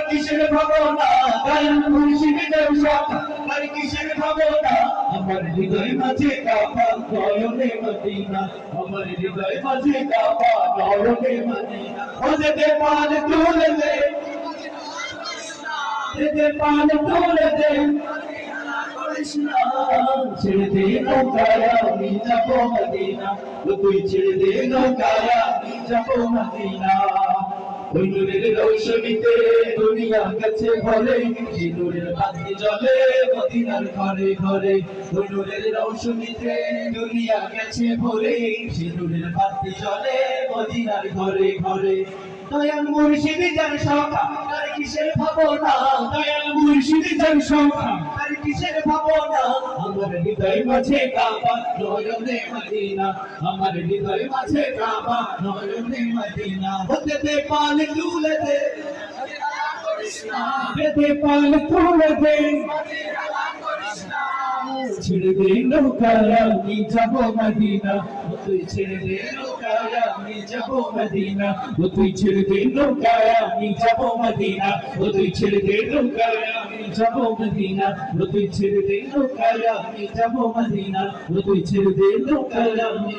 কিসের ভাবনা দয়াল মুর্শিদের শাখা আর কিসের ভাবনা আমার হৃদয় মাঝে কাবা নয়নে মদিনা আমার হৃদয় মাঝে কাবা নয়নে মদিনা ওদের পান তুলে দে ওদের পান তুলে দে ছেড়ে দে নৌকায় আমি যাবো মদিনা তুই ছেড়ে দে নৌকায় আমি যাবো মদিনা ওই নূরের রৌশনীতে দুনিয়া গেছে ভরে সেই নূরের বাতি জ্বলে মদিনার ঘরে ঘরে ওই নূরের রৌশনীতে দুনিয়া গেছে ভরে সেই নূরের বাতি জ্বলে মদিনার ঘরে ঘরে দয়াল মুর্শিদ যার শাখা তার কিসের ভাবনা দয়াল মুর্শিদ যার শাখা তার কিসের ভাবনা আমার হৃদয় মাঝে কাবা নয়নে মদিনা আমার হৃদয় মাঝে কাবা নয়নে মদিনা হতে দে পাল তুলে দে দে পাল তুলে দে ছেড়ে দে নৌকায় আমি যাবো মদিনা তুই ছেড়ে দে নৌকায় আমি যাবো মদিনা তুই ছেড়ে দে নৌকায় আমি যাবো মদিনা তুই ছেড়ে দে নৌকায় আমি যাবো মদিনা তুই ছেড়ে দে নৌকায় আমি যাবো মদিনা তুই ছেড়ে দে নৌকায় আমি